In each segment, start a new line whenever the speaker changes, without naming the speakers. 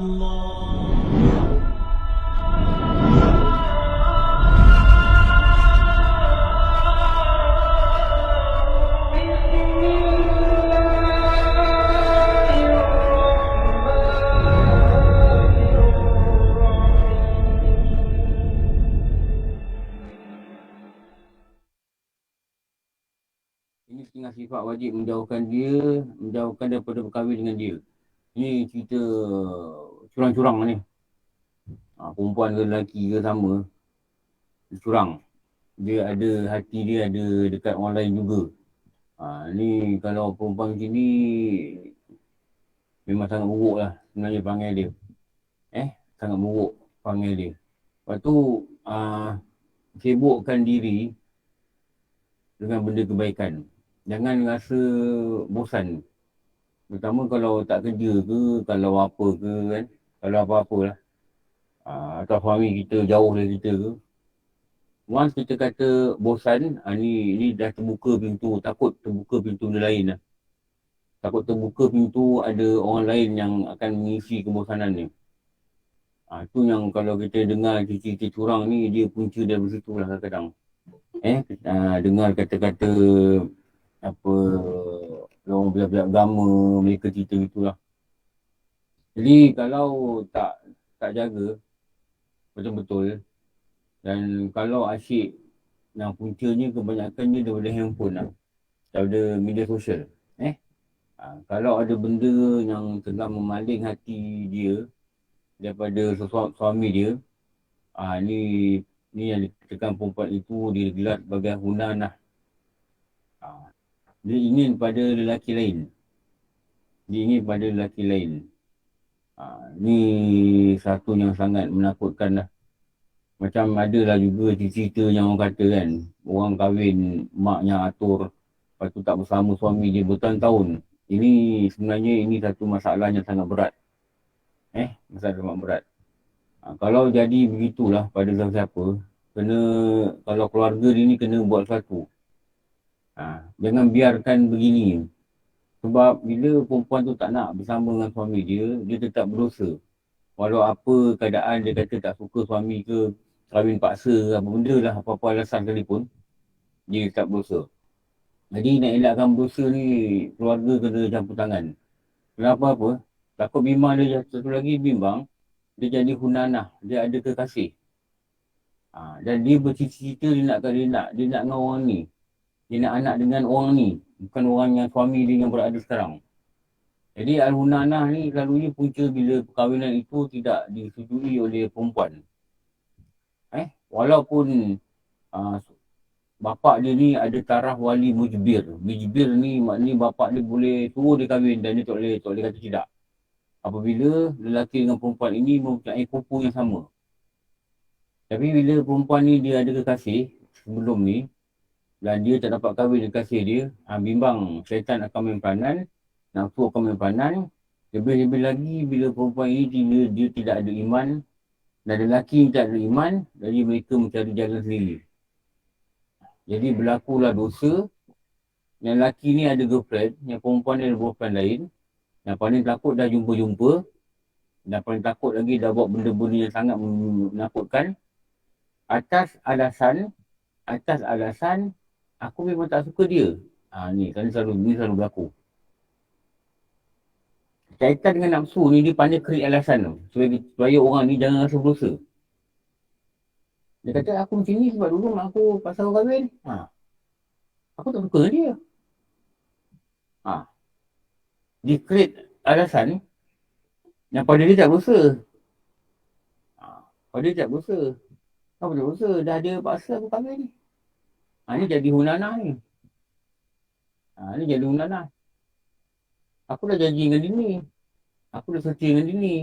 Ini setengah sifat wajib menjauhkan daripada berkahwin dengan dia. Ini cerita curang-curang ni. Perempuan ke lelaki ke sama, curang. Dia ada, hati dia ada dekat orang lain juga. Ni kalau perempuan macam ni, memang sangat buruk lah sebenarnya perangai dia. Sangat buruk perangai dia. Lepas tu, sibukkan diri dengan benda kebaikan. Jangan rasa bosan. Terutama kalau tak kerja ke, kalau apa ke kan. Kalau apa-apa lah. Atau suami kita jauh dari kita ke. Once kita kata bosan, ni dah terbuka pintu. Takut terbuka pintu benda lain lah. Takut terbuka pintu ada orang lain yang akan mengisi kebosanan ni. Tu yang kalau kita dengar cerita-cerita curang ni, dia punca dari situ lah kadang-kadang. Dengar kata-kata apa orang belah-belah agama, mereka cerita gitulah. Jadi kalau tak jaga betul-betul, dan kalau asyik, yang puncanya kebanyakannya daripada handphone lah, daripada media sosial. Kalau ada benda yang tengah memaling hati dia daripada suami dia, ni yang dikatakan perempuan itu dia gelar sebagai hunanah. Dia ingin pada lelaki lain. Ni satu yang sangat menakutkan lah. Macam ada lah juga cerita yang orang kata kan, orang kahwin, maknya atur, lepas tu tak bersama suami dia bertahun-tahun. Ini sebenarnya satu masalah yang sangat berat. Masalah sangat berat. Kalau jadi begitulah pada siapa, kalau keluarga dia ni kena buat sesuatu. Jangan biarkan begini. Sebab bila perempuan tu tak nak bersama dengan suami dia, dia tetap berdosa. Walau apa keadaan dia kata tak suka suami ke, kahwin paksa ke, apa benda lah, apa-apa alasan sekalipun, dia tetap berdosa. Jadi nak elakkan berdosa ni, keluarga kena campur tangan. Kenapa apa? Takut bimbang dia, satu lagi bimbang, dia jadi hunanah, dia ada kekasih. Dan dia bercita-cita dia nak dengan orang ni. Dia nak anak dengan orang ni, bukan orang yang suami dia yang berada sekarang. Jadi al-hunanah ni selalunya punca bila perkahwinan itu tidak disetujui oleh perempuan. Walaupun bapak dia ni ada taraf wali mujbir. Mujbir ni maknanya bapak dia boleh suruh dia kahwin dan dia tak boleh kata tidak. Apabila lelaki dengan perempuan ini mempunyai kupu yang sama. Tapi bila perempuan ni dia ada kekasih sebelum ni, dan dia tak dapat kahwin dengan kekasih dia, bimbang syaitan akan main peranan, nafsu akan main peranan. Lebih-lebih lagi bila perempuan ini dia tidak ada iman, dan lelaki ni tak ada iman, jadi mereka mencari jalan sendiri. Jadi berlakulah dosa. Yang lelaki ni ada girlfriend, yang perempuan ni ada girlfriend lain. Yang paling takut dah jumpa-jumpa, dan paling takut lagi dah buat benda-benda yang sangat menakutkan. Atas alasan aku memang tak suka dia. Ni selalu berlaku. Kaitan dengan nafsu ni dia pandai create alasan tu. Supaya orang ni jangan rasa berdosa. Dia kata aku macam ni sebab dulu mak aku pasal orang kahwin. Aku tak suka dia. Dia create alasan yang pada dia tak berdosa. Pada dia tak berdosa. Apa tak berdosa? Dah ada paksa aku kahwin ni. Ni jadi hunanah ni. Ni jadi hunanah. Aku dah janji dengan dia ni. Aku dah setia dengan dia ni.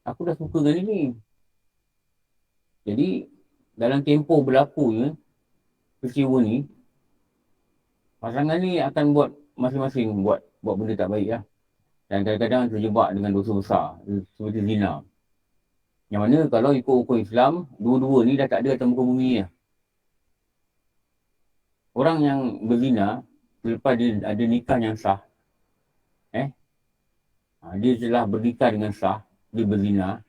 Aku dah suka dengan dia ni. Jadi, dalam tempoh berlakunya peristiwa ni, pasangan ni akan buat masing-masing buat benda tak baik lah. Dan kadang-kadang terjebak dengan dosa besar seperti zina. Yang mana kalau ikut hukum Islam, dua-dua ni dah tak ada atas muka bumi lah. Orang yang berzina, selepas dia ada nikah yang sah, dia telah bernikah dengan sah, dia berzina,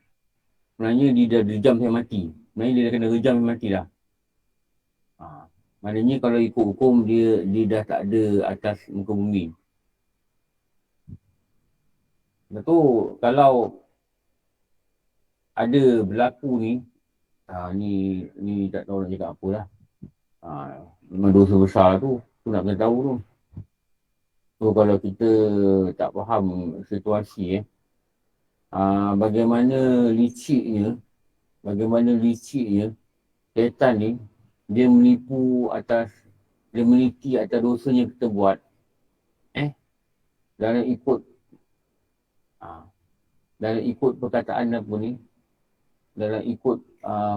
sebenarnya dia dah rejam sampai mati. Sebenarnya dia dah kena rejam sampai mati dah. Maknanya kalau ikut hukum dia dah tak ada atas muka bumi. Lepas tu kalau ada berlaku ni, ni tak tahu nak cakap apa lah. Memang dosa besar tu nak kena tahu tu. So kalau kita tak faham situasi bagaimana liciknya syaitan ni, dia menipu atas, dia meniti atas dosa yang kita buat dalam ikut perkataan apa ni, dalam ikut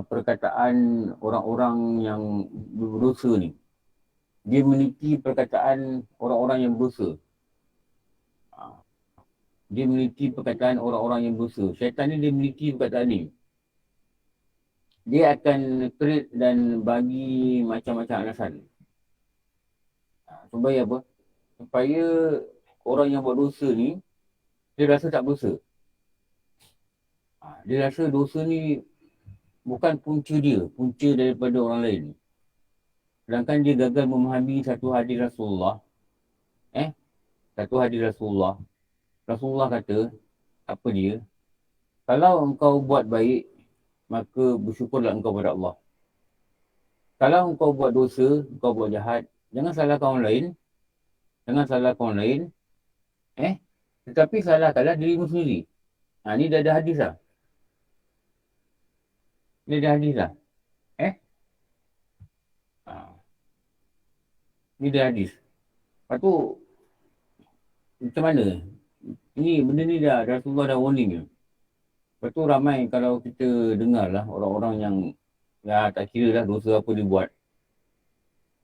perkataan orang-orang yang berdosa ni. Dia meniti perkataan orang-orang yang berdosa. Dia meniti perkataan orang-orang yang berdosa. Syaitan ni dia meniti perkataan ni. Dia akan create dan bagi macam-macam alasan. Supaya apa? Supaya orang yang buat dosa ni, dia rasa tak berdosa. Dia rasa dosa ni bukan punca daripada orang lain. Sedangkan dia gagal memahami satu hadis Rasulullah. Rasulullah kata, apa dia? Kalau engkau buat baik, maka bersyukurlah engkau kepada Allah. Kalau engkau buat dosa, engkau buat jahat, jangan salahkan orang lain. Tetapi salahkanlah dirimu sendiri. Ni dah ada hadis lah. Ni dah hadis. Lepas tu, macam mana? Benda ni Rasulullah dah warning je. Lepas tu ramai kalau kita dengar lah orang-orang yang tak kira lah dosa apa dia buat.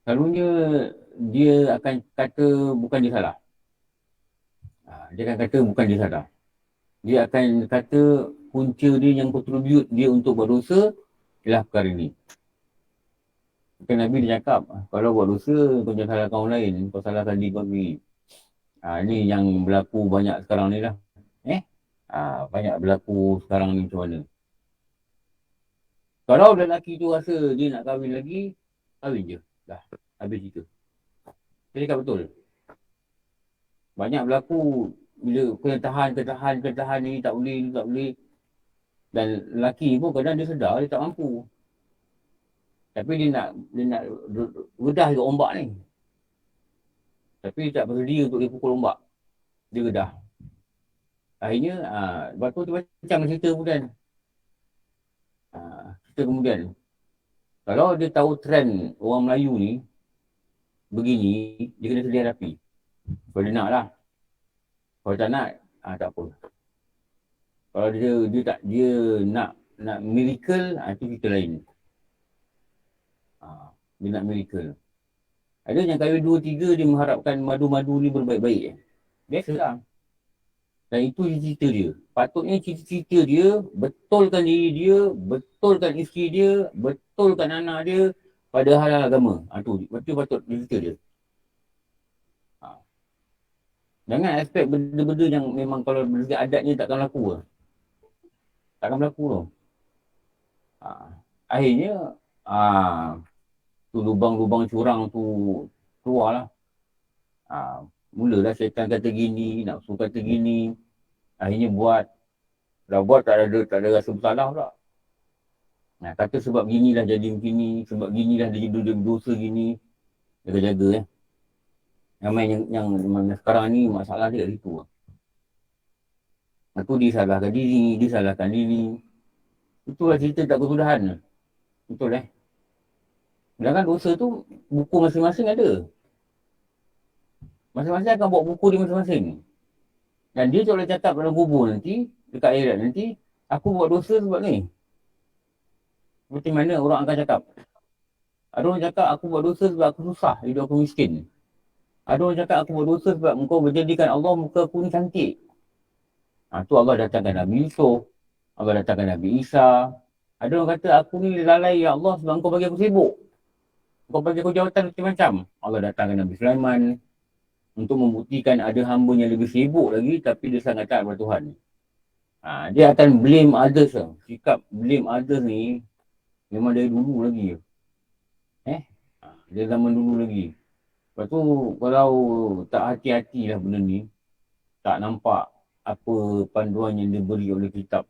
Selalunya dia akan kata bukan dia salah. Dia akan kata bukan dia salah. Dia akan kata punca dia yang contribute dia untuk buat dosa ialah perkara ni. Bukan Nabi dia cakap, kalau buat dosa kau jangan salahkan orang lain, kau salahkan diri kau sendiri. Ni yang berlaku banyak sekarang ni lah. Banyak berlaku sekarang ni macam mana. Kalau lelaki tu rasa dia nak kahwin lagi, kahwin je. Dah, habis cerita. Saya cakap betul. Banyak berlaku bila kena tahan ni tak boleh. Dan lelaki pun kadang dia sedar dia tak mampu. Tapi dia nak redah ke ombak ni. Tapi dia tak bersedia untuk dia pukul ombak. Dia redah. Akhirnya, lepas tu macam cerita kemudian. Kalau dia tahu trend orang Melayu ni begini, dia kena sedia hadapi. Kalau dia nak lah. Kalau tak nak, tak apa. Kalau dia nak miracle, itu cerita lain. Dia nak miracle. Ada yang kahwin 2-3 dia mengharapkan madu-madu ni berbaik-baik. Biasa lah. Dan itu cerita dia. Patutnya cerita dia, betulkan diri dia, betulkan isteri dia, betulkan anak dia pada hal agama. Itu patut cerita dia. Jangan expect benda-benda yang memang kalau berdasarkan adatnya takkan laku lah. Takkan berlaku tu. Akhirnya, tu lubang-lubang curang tu keluar lah. Mulalah syaitan kata gini, nafsu kata gini. Akhirnya dah buat tak ada rasa bersalah pula. Kata sebab ginilah jadi begini, sebab ginilah dia jadi dosa gini. Jaga-jaga Ramai yang sekarang ni masalah dia kat situ. Aku disalahkan diri. Itulah cerita tak kesudahan. Betul Sedangkan dosa tu buku masing-masing ada. Masing-masing akan bawa buku dia masing-masing. Dan dia tak boleh cakap dalam kubur nanti, dekat akhirat nanti, aku buat dosa sebab ni. Seperti mana orang akan cakap. Ada orang cakap aku buat dosa sebab aku susah, hidup aku miskin. Ada orang cakap aku buat dosa sebab engkau menjadikan Allah muka aku ni cantik. Tu Allah datangkan Nabi Yusuf. Allah datangkan Nabi Isa. Ada orang kata aku ni lalai ya Allah sebab engkau bagi aku sibuk. Engkau bagi aku jawatan macam-macam. Allah datangkan Nabi Sulaiman. Untuk membuktikan ada hamba yang lebih sibuk lagi tapi dia sangat taat kepada Tuhan. Dia akan blame others lah. Sikap blame others ni memang dari dulu lagi. Eh? Dari zaman dulu lagi. Lepas tu kalau tak hati-hati lah benda ni, tak nampak apa panduan yang diberi oleh kitab.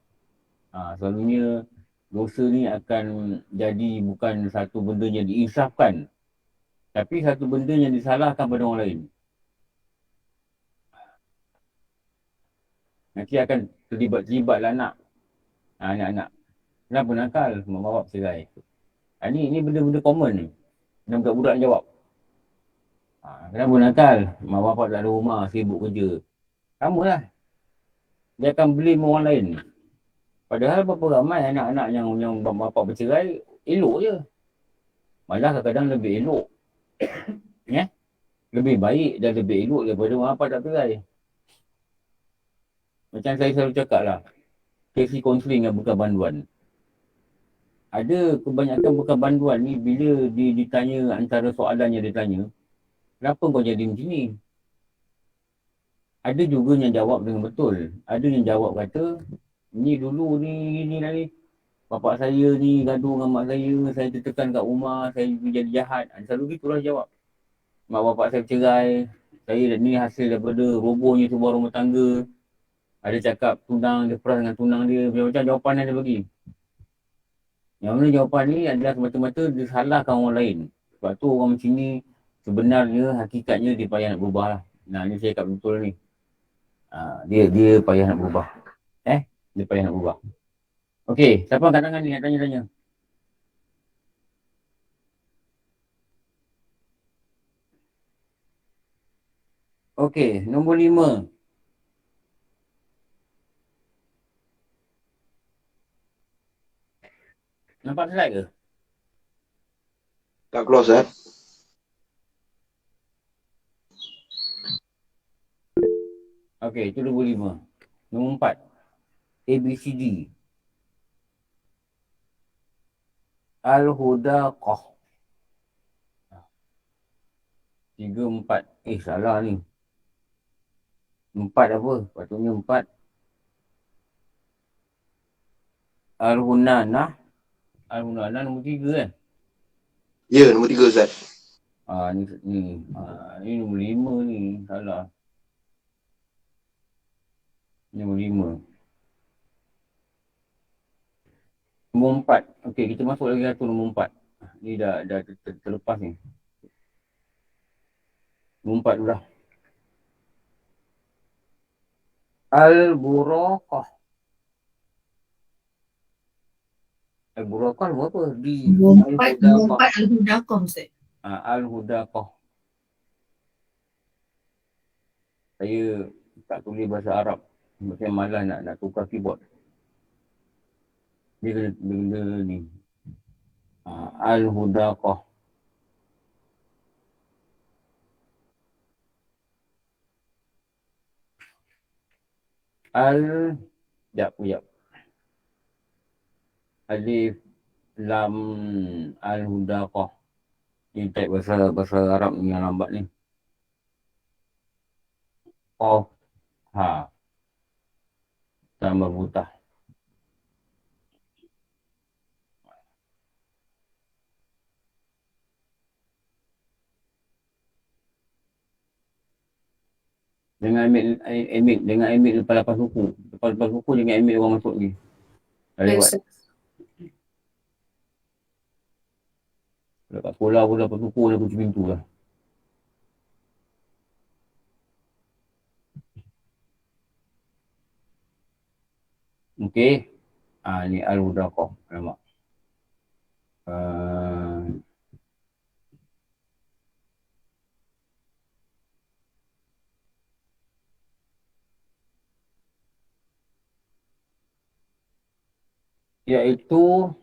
Selalunya dosa ni akan jadi bukan satu benda yang diinsafkan, tapi satu benda yang disalahkan pada orang lain. Nanti akan terlibat-terlibatlah anak-anak. Kenapa nakal? Mak bapak cerai. Ni benda-benda common ni. Dan budak-budak jawab. Kenapa nakal? Mak bapak tak ada rumah, sibuk kerja. Sama lah. Dia akan blame orang lain. Padahal berapa ramai anak-anak yang bapak bercerai, elok je. Malah kadang-kadang lebih elok. Ya? Lebih baik dan lebih elok daripada mak bapak tak cerai. Macam saya selalu cakap lah. Sesi konseling yang bukan banduan. Ada kebanyakan bukan banduan ni bila dia ditanya antara soalan yang dia tanya, kenapa kau jadi macam ni? Ada juga yang jawab dengan betul. Ada yang jawab kata, ni dulu ni lagi. Bapak saya ni gaduh dengan mak saya tertekan kat rumah, saya jadi jahat. Selalu gitulah jawab. Mak bapak saya bercerai, saya ni hasil daripada robohnya sebuah rumah tangga. Ada cakap tunang, dia peras dengan tunang dia. Macam-macam jawapan yang dia bagi. Yang mana jawapan ni adalah semata-mata dia salahkan orang lain. Sebab tu orang macam ni sebenarnya, hakikatnya dia payah nak berubah lah. Nah ni saya cakap betul ni. Dia payah nak berubah. Dia payah nak berubah. Okey, siapa angkat tangan ni nak tanya-tanya? Okey, nombor 5. Nampak slide ke?
Tak close eh?
Okey, itu nombor 5. Nombor 4. ABCD. Al-Hudaqah. 3, 4. Salah ni. 4 apa? Patutnya 4. Al-Hunanah. Al-Hunanah nombor 3 kan?
Ya, nombor 3 Ustaz.
Ni nombor 5 ni. Salah. Nombor 5. Nombor 4. Okey, kita masuk lagi satu nombor 4. Ni dah terlepas ni. Nombor 4 dulu dah. Al-Buraqah. Al-Buraqah nombor apa?
Nombor 4 Al-Hudaqah Ustaz.
Al-Hudaqah. Saya tak tulis bahasa Arab. Macam malas nak tukar keyboard. Dia kena ni. Al-Hudaqah. Sekejap. Alif Lam Al-Hudaqah. Ni type bahasa Arab ni yang lambat ni. Qaf Ha tambah butah. Dengan ambil lepas suku. Lepas suku jangan ambil orang masuk ni. Dah lewat. Kalau kat sekolah pun lepas suku dah kunci pintu lah. Okey. Ni Al-Hudaqah. Nampak. Iaitu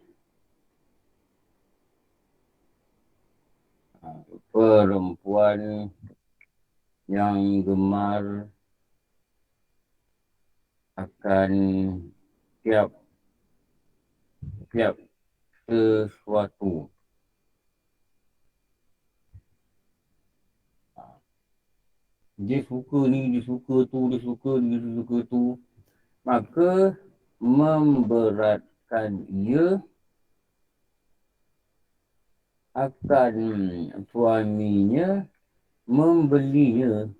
perempuan yang gemar akan tiap sesuatu. Dia suka ni, dia suka tu. maka memberatkan ia akan suaminya membelinya.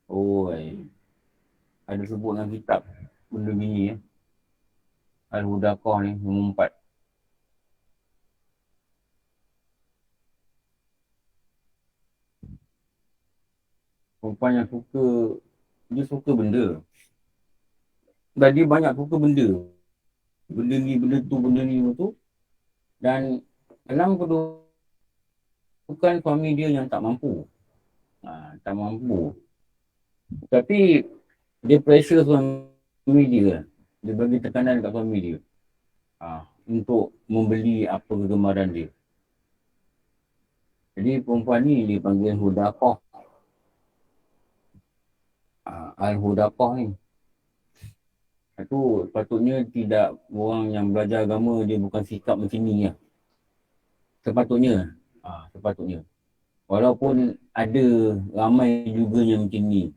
Oi, ada sebut dalam kitab benda gini ya. Al-Hudaqah ni, nombor 4. Perempuan yang suka, dia suka benda. Dan dia banyak suka benda. Benda ni, benda tu, benda ni, benda tu. Dan dalam kedudukan suami dia yang tak mampu. Tak mampu. Tapi dia pressure suami dia. Dia bagi tekanan kat suami dia. Untuk membeli apa kegemaran dia. Jadi perempuan ni dia panggil Hudaqah. Al-Hudaqah ni. Itu patutnya tidak orang yang belajar agama dia bukan sikap macam ni lah. Sepatutnya. Sepatutnya. Walaupun ada ramai juga yang macam ni.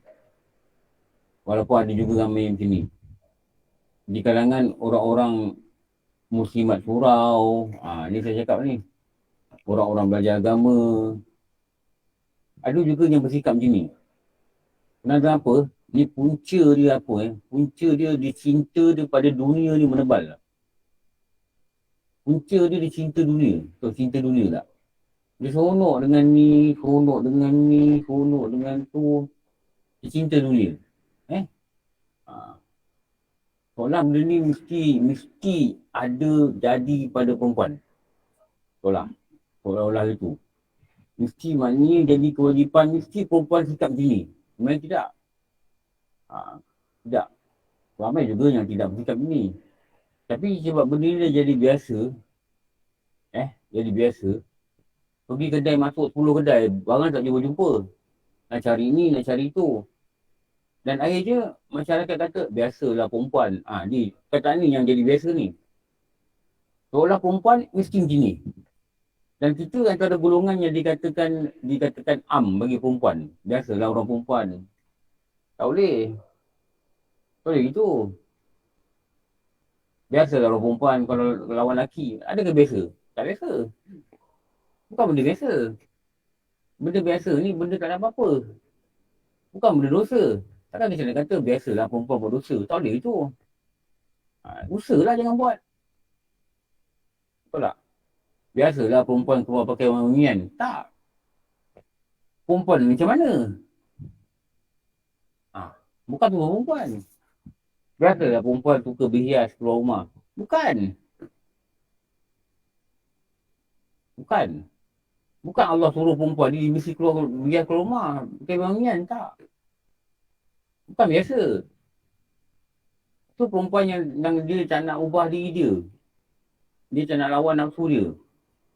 Walaupun ada juga ramai yang macam ni. Di kalangan orang-orang muslimat surau. Ni saya cakap ni. Orang-orang belajar agama. Ada juga yang bersikap macam ni. Kenapa? Ni punca dia apa Punca dia cinta dia pada dunia ni menebal. Punca dia cinta dunia. So, cinta dunia tak? Dia seronok dengan ni, seronok dengan ni, seronok dengan tu. Dia cinta dunia. Soalan benda ni mesti ada jadi pada perempuan. Seolah-olah itu. Mesti maknanya jadi kewajipan, mesti perempuan sikap macam ni. Sebenarnya tidak. Tidak. Ramai juga yang tidak bersikap ni. Tapi sebab benda ni dah jadi biasa. Jadi biasa. Pergi kedai, masuk 10 kedai, barang tak jumpa-jumpa. Nak cari ni, nak cari tu. Dan akhirnya masyarakat kata, biasalah perempuan. Ni, perkataan ni yang jadi biasa ni. Seolah perempuan mesti macam ni. Dan kita antara golongan yang dikatakan bagi perempuan. Biasalah orang perempuan. Tak boleh. Tak boleh gitu. Biasalah orang perempuan kalau lawan lelaki. Adakah biasa? Tak biasa. Bukan benda biasa. Benda biasa ni benda tak ada apa-apa. Bukan benda dosa. Takkan kita nak kata biasalah perempuan buat dosa. Tak boleh itu. Usahalah jangan buat. Betul tak? Biasalah perempuan keluar pakai wangian. Tak. Perempuan macam mana? Bukan semua perempuan. Biasalah perempuan suka berhias keluar rumah. Bukan. Bukan Allah suruh perempuan dia mesti keluar berhias keluar rumah. Pakai wangian. Tak. Bukan biasa. Tu perempuan yang dia tak nak ubah diri dia. Dia tak nak lawan nafsu dia.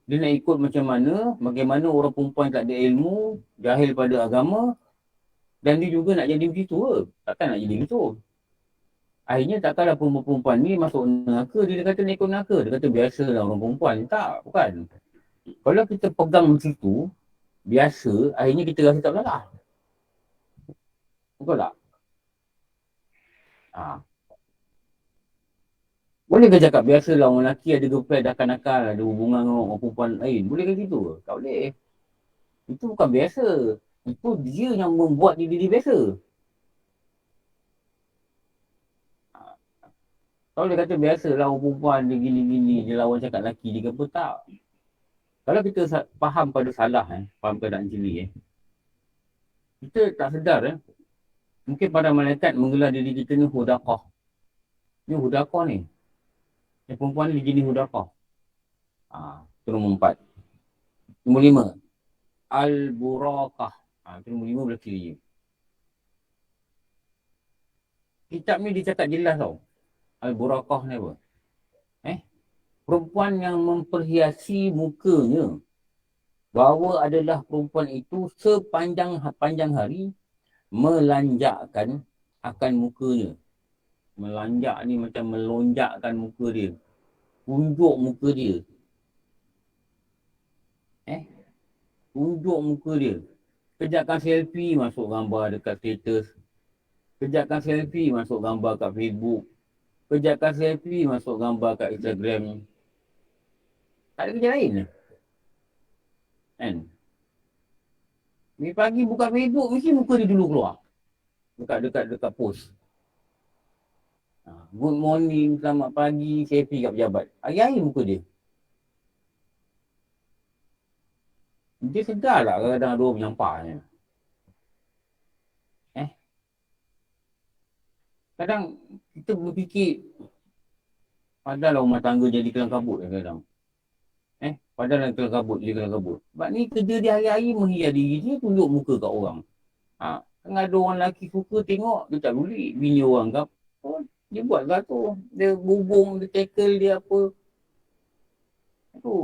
Dia nak ikut macam mana, bagaimana orang perempuan tak ada ilmu, jahil pada agama. Dan dia juga nak jadi begitu ke? Takkan nak jadi begitu. Akhirnya takkanlah perempuan ni masuk neraka, dia kata nak ikut neraka. Dia kata biasalah orang perempuan. Tak, bukan. Kalau kita pegang macam tu, biasa, akhirnya kita rasa tak bersalah. Betul tak? Boleh ke cakap biasalah orang lelaki ada girlfriend, dah nakal, ada hubungan dengan orang perempuan lain? Boleh ke gitu? Tak boleh. Itu bukan biasa. Itu dia yang membuat diri dia biasa. Tak boleh kata biasalah orang perempuan dia gini-gini, dia lawan cakap lelaki, dia kata tak. Kalau kita faham pada salah, faham keadaan macam ni, kita tak sedar, mungkin para malaikat menggelar diri kita ni Hudaqah. Ni Hudaqah ni. Yang perempuan ni jenis Hudaqah. Itu nombor 4. Nombor 5. Al-Burakah. Itu nombor 5 belah kiri je. Kitab ni dia cakap jelas tau. Al-Burakah ni apa? Perempuan yang memperhiasi mukanya bahawa adalah perempuan itu sepanjang hari melanjakkan akan mukanya. Melanjak ni macam melonjakkan muka dia. Tunjuk muka dia. Tunjuk muka dia. Kejapkan selfie masuk gambar dekat status. Kejapkan selfie masuk gambar kat Facebook. Kejapkan selfie masuk gambar kat Instagram. Tak ada kerja lain lah. Kan? Ni pagi buka Facebook, mesti muka dia dulu keluar. Dekat post. Good morning, selamat pagi, selfie kat pejabat. Hari-hari muka dia. Dia sedar tak kadang-kadang ada orang menyampahnya. Kadang kita berfikir, padahal rumah tangga jadi kelang kabut kadang. Padahal kelang kabut jadi kelang kabut. Sebab ni kerja dia hari-hari menghias diri dia, tunjuk muka kat orang. Kan ada orang lelaki suka tengok, dia tak boleh bini orang ke apa. Dia buat lah tu. Dia bubung, dia tackle dia apa. Tu.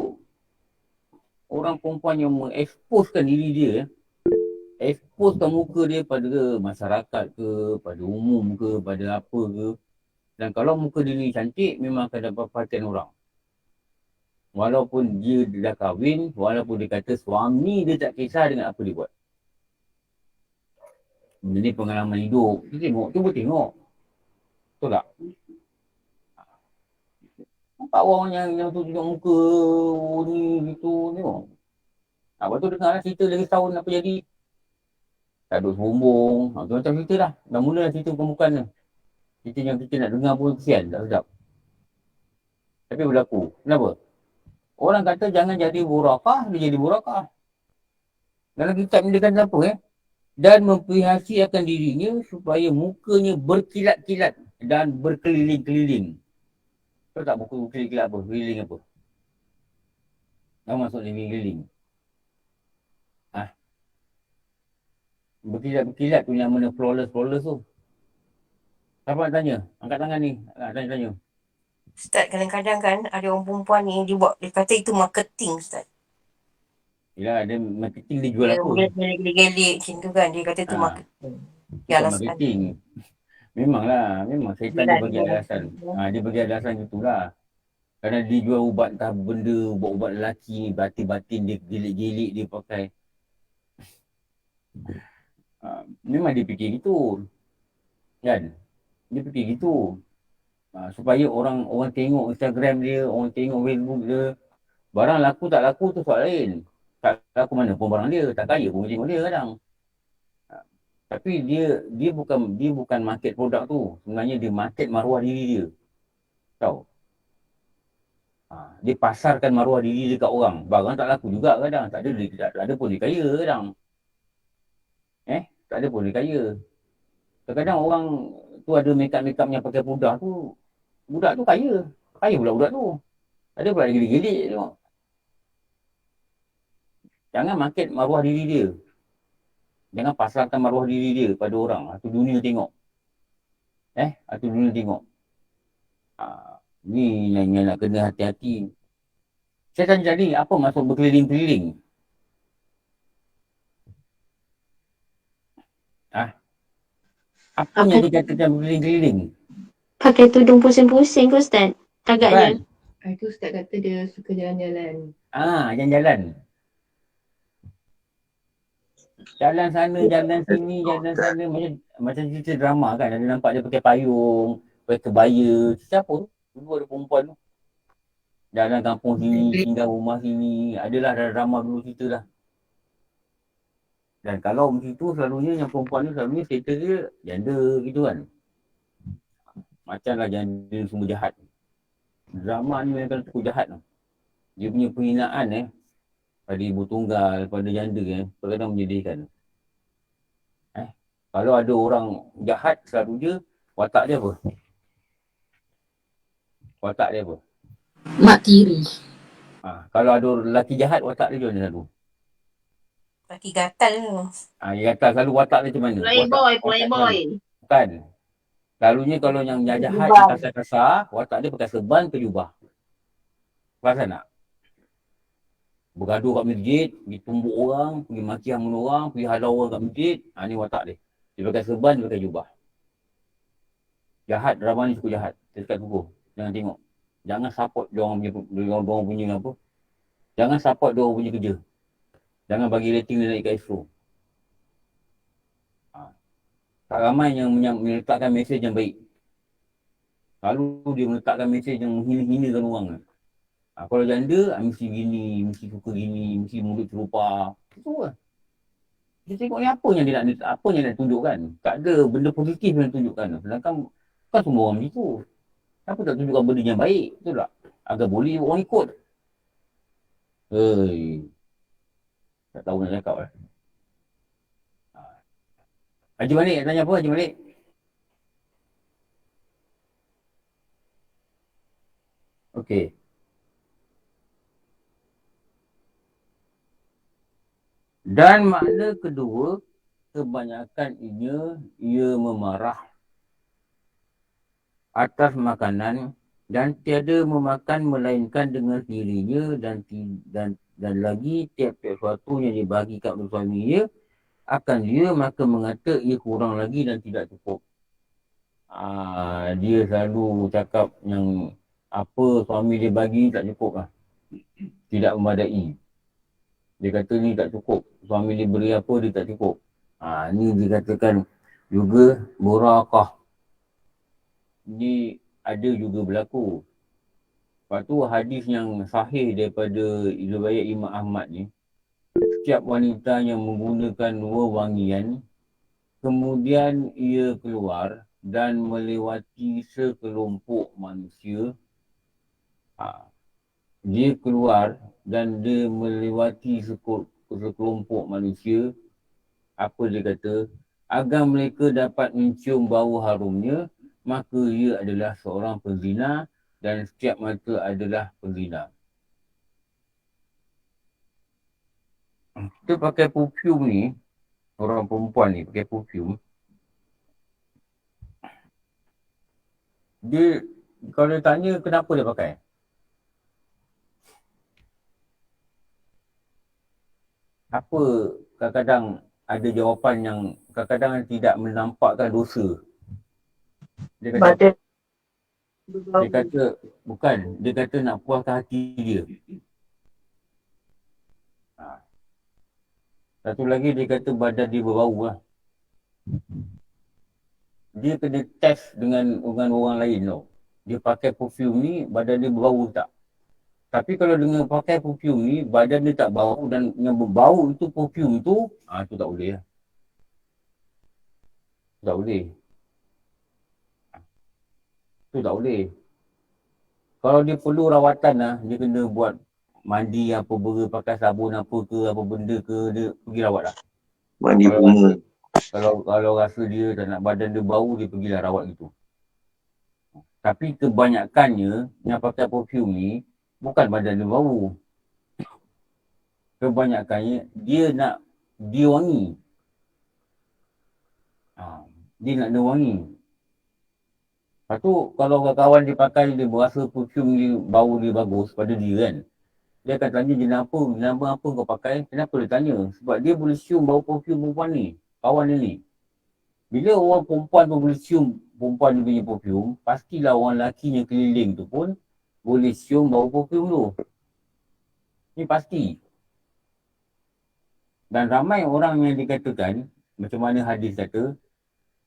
Orang perempuan yang mengeksposkan diri dia, exposekan muka dia pada masyarakat ke, pada umum ke, pada apa ke. Dan kalau muka dia ni cantik, memang akan dapat perhatian orang. Walaupun dia dah kahwin, walaupun dia kata suami dia tak kisah dengan apa dia buat. Benda ni pengalaman hidup. Kita tengok, cuba tengok. Betul tak? Nampak orang yang tu tunjuk muka, ni, gitu, tengok. Lepas tu dengar lah cerita lagi setahun apa jadi. Tak duduk sebumbung. Tu macam cerita lah. Dah mula lah cerita bukan-bukan lah. Cerita yang kita nak dengar pun kesian, tak sedap. Tapi berlaku. Kenapa? Orang kata jangan jadi burakah, dia jadi burakah. Dalam kitab ni dia kata apa Dan memperhiasi akan dirinya supaya mukanya berkilat-kilat dan berkeliling-keliling. Tahu tak buku berkeliling-kilat apa? Keliling apa? Tahu maksud dia keliling? Berkilat-berkilat tu yang mana flawless tu. Siapa nak tanya? Angkat tangan ni. Tanya-tanya.
Ustaz, kadang-kadang kan ada orang perempuan ni, dia kata itu marketing, Ustaz.
Yelah, dia marketing dia jual
Dia
apa?
gelik-gelik macam tu kan. Dia kata itu marketing.
Bukan marketing. Memang syaitan dia bagi alasan. Dia bagi alasan itulah. Kerana dia jual ubat entah benda, ubat-ubat lelaki, batin-batin dia gelik-gelik dia pakai. Memang dia fikir gitu. Kan? Dia fikir gitu. Supaya orang tengok Instagram dia, orang tengok Facebook dia. Barang laku tak laku tu soal lain. Tak laku mana pun barang dia, tak kaya pun tengok dia kadang. Tapi dia bukan market produk tu. Sebenarnya dia market maruah diri dia. Tahu? Dia pasarkan maruah diri dia kat orang. Barang tak laku juga kadang. Tak ada pun dia kaya kadang. Tak ada pun dia kaya. Kadang-kadang orang tu ada make-up yang pakai pudar tu. Budak tu kaya. Kaya pula budak tu. Ada pula gelik-gelik tengok. Jangan market maruah diri dia. Jangan pasarkan maruah diri dia pada orang. Atau dunia tengok. Atau dunia tengok. Ni yang nak kena hati-hati. Saya tanya tadi, apa maksud berkeliling-keliling? Apa yang dikatakan berkeliling-keliling?
Pakai tudung pusing-pusing ke Ustaz? Agaknya.
Itu Ustaz kata dia suka jalan-jalan.
Jalan-jalan. Jalan sana, jalan sini, jalan sana. Macam cerita drama kan. Ada nampak dia pakai payung, pakai kebaya. Siapa tu? Dulu ada perempuan tu. Jalan kampung sini, tinggal rumah sini. Adalah drama dulu cerita lah. Dan kalau macam tu selalunya yang perempuan ni selalunya status dia janda gitu kan. Macamlah janda semua jahat. Drama ni memang cukup jahat lah. Dia punya penghinaan pada ibu tunggal, pada janda kadang-kadang menyedihkan. Kalau ada orang jahat selalunya watak dia apa? Watak dia apa?
Mak tiri.
Kalau ada lelaki jahat watak dia macam mana selalu?
Laki gatal tu.
Dia gatal selalu watak dia macam mana?
Playboy.
Bukan. Selalunya kalau yang jahat yang kasar-kasar, watak dia pakai serban ke jubah. Perasan tak? Bergaduh kat masjid, pergi tumbuk orang, pergi maki hamun orang, pergi halau orang kat masjid. Ni watak dia. Dia pakai serban, dia pakai jubah. Jahat, drama ni cukup jahat. Dia dekat kukuh. Jangan tengok. Jangan support diorang punya apa. Jangan support diorang punya kerja. Jangan bagi rating dia naik kat Astro. Tak ramai yang meletakkan mesej yang baik. Selalu dia meletakkan mesej yang menghina-hinakan orang. Kalau janda, mesti gini, mesti suka gini, mesti mulut terlupa. Itu lah. Kita tengok ni apa yang nak tunjukkan. Tak ada benda positif yang tunjukkan. Sedangkan bukan semua orang begitu. Kenapa tak tunjukkan benda yang baik? Betul tak? Agar boleh orang ikut. Hei. Tak tahu nak cakap lah. Haji Malik nak tanya apa Haji Malik? Okey. Dan makna kedua, kebanyakan ia memarah atas makanan dan tiada memakan melainkan dengan sendirinya dan lagi tiap-tiap sesuatu yang dibagikan oleh suaminya akan dia maka mengata ia kurang lagi dan tidak cukup. Dia selalu cakap yang apa suami dia bagi tak cukup lah. Tidak memadai. Dia kata ni tak cukup. Suami dia beri apa dia tak cukup. Ni dikatakan juga murakah. Ni ada juga berlaku. Lepas tu hadis yang sahih daripada riwayat Imam Ahmad ni, setiap wanita yang menggunakan wewangian, kemudian ia keluar dan melewati sekelompok manusia. Dia keluar dan dia melewati sekelompok manusia. Apa dia kata? Agar mereka dapat mencium bau harumnya, maka ia adalah seorang penzina dan setiap mata adalah penzina. Kita pakai perfume ni, orang perempuan ni pakai perfume. Dia, kalau dia tanya kenapa dia pakai? Apa kadang-kadang ada jawapan yang kadang-kadang tidak menampakkan dosa. Dia kata, dia kata nak puaskan hati dia. Satu lagi dia kata badan dia berbau lah. Dia kena test dengan orang lain tau. Dia pakai perfume ni, badan dia berbau tak? Tapi kalau dengan pakai perfume ni, badan dia tak bau dan yang berbau itu perfume tu, tu tak boleh lah. Tak boleh. Tu tak boleh. Kalau dia perlu rawatan lah, dia kena buat mandi apa benda, pakai sabun apa ke, apa benda ke, dia pergi rawat lah.
Mandi bunga.
Kalau rasa dia tak nak badan dia bau, dia pergilah rawat gitu. Tapi kebanyakannya yang pakai perfume ni, bukan badan dia bau. Kebanyakannya dia wangi. Dia nak dia wangi. Lepas tu kalau kawan dia pakai, dia berasa perfume dia, bau dia bagus pada dia kan. Dia akan tanya jenama apa kau pakai. Kenapa dia tanya? Sebab dia boleh cium bau perfume perempuan ni. Kawan dia ni. Bila orang perempuan tu boleh cium perempuan dia punya perfume, pastilah orang lelaki yang keliling tu pun boleh cium bau perfume tu. Ni pasti. Dan ramai orang yang dikatakan, macam mana hadis kata,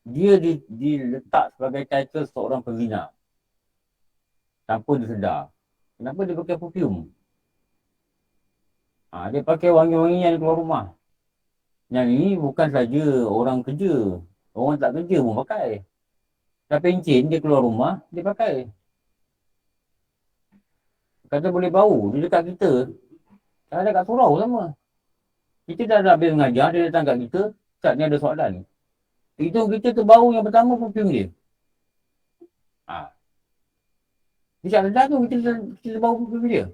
dia diletak sebagai title seorang penzina. Tanpa dia sedar. Kenapa dia pakai perfume? Dia pakai wangi-wangian keluar rumah. Yang ni bukan saja orang kerja. Orang tak kerja pun pakai. Dah pencen dia keluar rumah, dia pakai. Kata boleh bau, dia dekat kita. Dia dekat surau sama. Kita dah habis mengajar, dia datang kat kita. Ustaz ni ada soalan. Itu kita tu bau yang pertama perfume dia. Dia tak sedar tu kita bau perfume dia.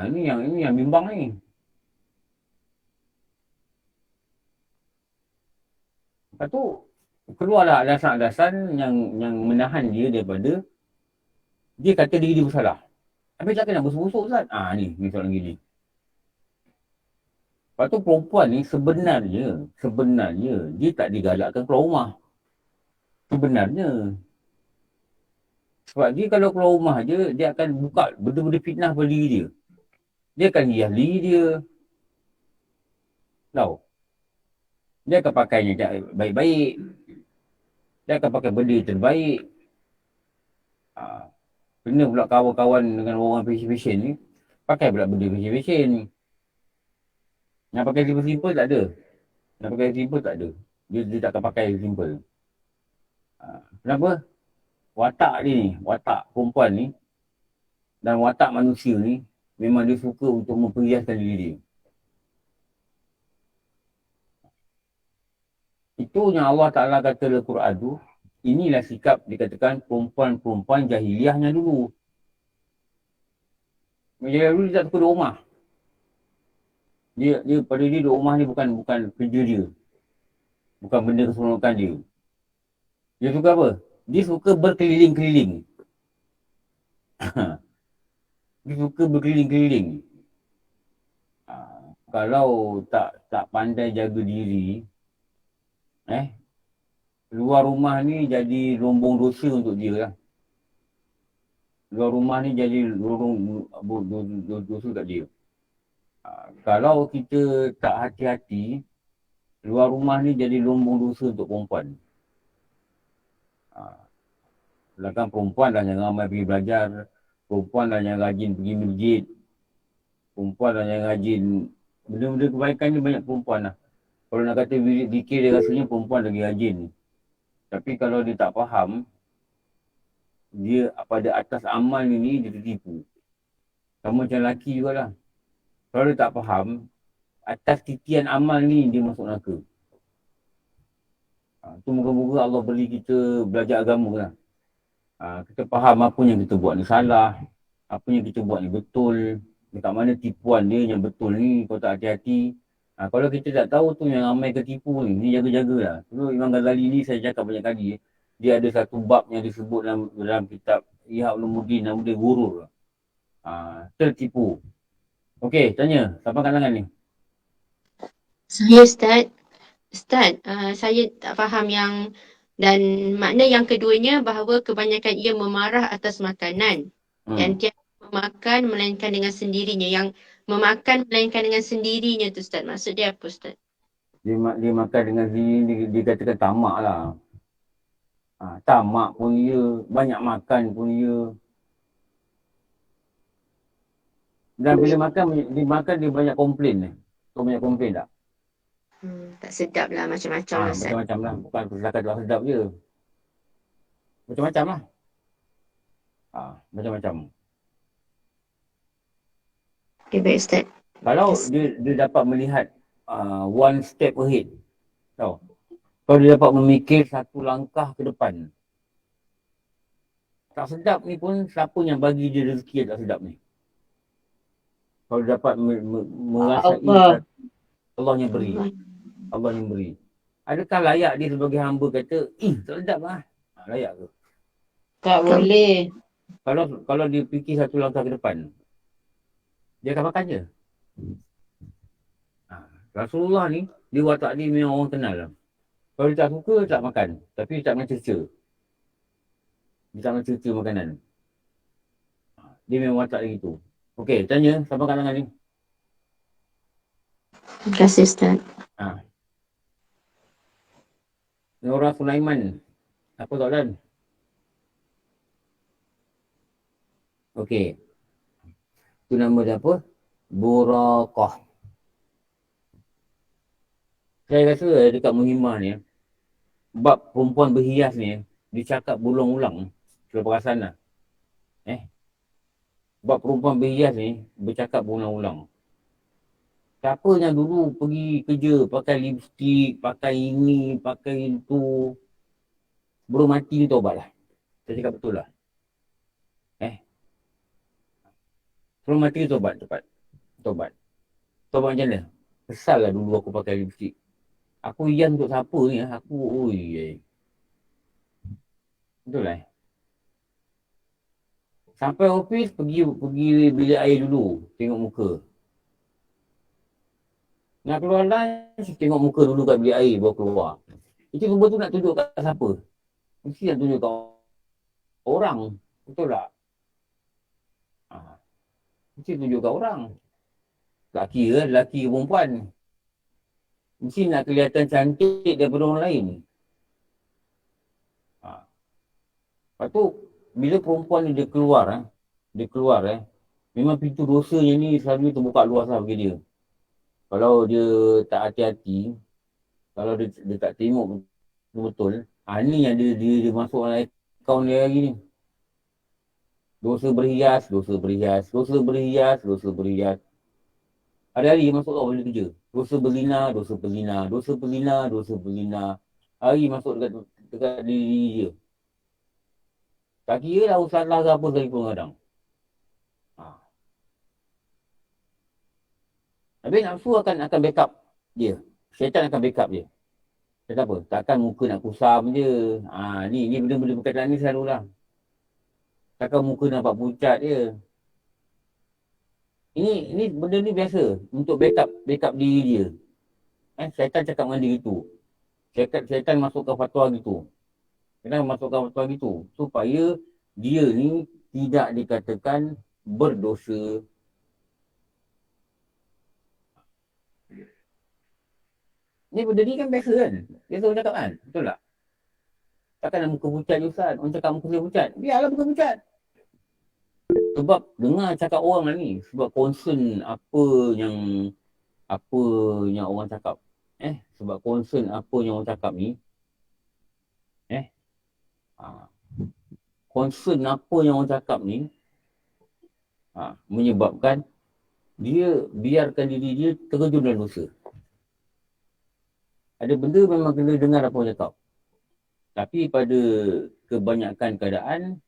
Ini yang bimbang ni. Lepas tu keluarlah alasan-alasan yang menahan dia daripada dia kata diri dia bersalah. Tapi takkan nak busuk-busuk Ustaz? Ni soalan gini. Lepas tu perempuan ni sebenarnya dia tak digalakkan keluar rumah. Sebenarnya. Sebab dia kalau keluar rumah je, dia akan buka benda-benda fitnah pada diri dia. Dia akan hias diri dia. Tahu? Dia akan pakainya baik-baik. Dia akan pakai benda terbaik. Kena pula kawan-kawan dengan orang fashion ni, pakai pula benda fashion. Yang pakai simple-simple tak ada. Yang pakai simple tak ada. Dia tak akan pakai simple. Kenapa? Watak dia ni, watak perempuan ni dan watak manusia ni memang dia suka untuk memperhiaskan diri dia. Itu yang Allah Ta'ala kata dalam Quran tu, inilah sikap dikatakan perempuan-perempuan jahiliahnya dulu. Jahiliah dulu dia tak suka duduk rumah. Dia pada dia duduk rumah ni bukan kerja dia. Bukan benda keseronokan dia. Dia suka apa? Dia suka berkeliling-keliling. Dia suka berkeliling-keliling. Kalau tak pandai jaga diri, luar rumah ni jadi rombong dosa untuk dia lah. Luar rumah ni jadi rombong dosa kat dia. Kalau kita tak hati-hati, luar rumah ni jadi rombong dosa untuk perempuan. Sedangkan perempuan lah yang ramai pergi belajar, perempuan lah yang rajin pergi masjid, perempuan lah yang rajin, benda-benda kebaikan ni banyak perempuan lah. Kalau nak kata zikir dia rasanya perempuan lagi rajin. Tapi kalau dia tak faham, dia pada atas amal ni dia tertipu. Sama macam lelaki jugalah. Kalau dia tak faham, atas titian amal ni dia masuk neraka. Tu moga-moga Allah beri kita belajar agama lah. Kita faham apa yang kita buat ni salah, apa yang kita buat ni betul, dekat mana tipuan dia yang betul ni, kalau tak hati-hati. Kalau kita tak tahu tu yang ramai ketipu ni jaga-jagalah. Dulu Imam Ghazali ni saya cakap banyak kali, dia ada satu bab yang disebut dalam kitab Ihya Ulumuddin, nama dia Ghurur. Tertipu. Okey, tanya, siapa kat tangan ni?
Saya Ustaz. Ustaz, saya tak faham yang dan makna yang keduanya bahawa kebanyakan ia memarah atas makanan dan tiada memakan melainkan dengan sendirinya. Yang memakan melainkan dengan sendirinya tu Ustaz. Maksud dia apa Ustaz?
Dia makan dengan sendiri, dia katakan tamak lah. Tamak pun dia, banyak makan pun dia. Dan bila makan dia banyak komplain ni. Kau banyak komplain tak?
Tak sedap lah, macam-macam lah Ustaz.
Macam-macam lah. Bukan setakat tak sedap je. Macam-macam lah. Macam-macam.
Okay, baik Ustaz.
Kalau dia dapat melihat one step ahead. Tahu? Kalau dia dapat memikir satu langkah ke depan. Tak sedap ni pun siapa yang bagi dia rezeki yang tak sedap ni? Kalau dia dapat merasai Allah yang beri. Allah yang beri. Adakah layak dia sebagai hamba kata, tak sedap lah. Layak ke?
Tak boleh.
Kalau dia fikir satu langkah ke depan, dia akan makan je. Rasulullah ni, dia watak dia memang orang kenal lah. Kalau dia tak suka, tak makan. Tapi dia tak pernah cerita. Dia tak pernah cerita makanan. Dia memang watak dia gitu. Okey, tanya, siapa kat tangan ni?
Terima kasih Ustaz.
Nora Sulaiman. Apa soalan? Okey. Itu nama dia apa? Burakah. Saya rasa dekat Muhimmah ni, bab perempuan berhias ni, dia cakap berulang-ulang. Kalau perasan lah. Bab perempuan berhias ni, bercakap berulang-ulang. Siapa yang dulu pergi kerja pakai lipstick, pakai ini, pakai itu, baru mati ni taubat lah. Saya cakap betul lah. Sebelum mati ni taubat cepat. Taubat macam mana? Kesal lah dulu aku pakai lipstick. Aku hias untuk siapa ni? Betul lah. Sampai ofis pergi bilik air dulu. Tengok muka. Nak keluar lunch, tengok muka dulu kat bilik air baru keluar. Itu semua tu nak tunjuk kat siapa? Mesti nak tunjuk kat orang. Betul tak? Mesti tunjuk kat orang. Lelaki ke perempuan. Mesti nak kelihatan cantik daripada orang lain. Lepas tu, bila perempuan ni dia keluar, memang pintu dosanya ni selalu terbuka luas lah bagi dia. Kalau dia tak hati-hati, kalau dia tak tengok betul-betul, ni yang dia masuk dalam akaun dia lagi ni. Dosa berhias. Hari-hari masuk kau benda kerja. Dosa berzina. Hari masuk dekat diri dia. Tak kira lah salah ke apa sekali pun kadang. Habis nafsu akan backup dia. Syaitan akan backup dia. Kata apa? Takkan muka nak kusam je. Ni benda-benda berkaitan ni selalulah. Takkan muka nampak pucat je. Ini benda ni biasa untuk backup diri dia. Syaitan cakap dengan dia gitu. Syaitan masukkan fatwa gitu. Supaya dia ni tidak dikatakan berdosa. Ni benda ni kan biasa kan? Biasa orang cakap kan? Betul tak? Takkan nak muka pucat je Ustaz. Orang cakap muka dia pucat. Biarlah muka pucat. Sebab dengar cakap orang lah ni. Sebab concern apa yang orang cakap. Sebab concern apa yang orang cakap ni. Concern apa yang orang cakap ni. Menyebabkan dia biarkan diri dia terjun dalam dosa. Ada benda memang kena dengar apa orang cakap. Tapi pada kebanyakan keadaan,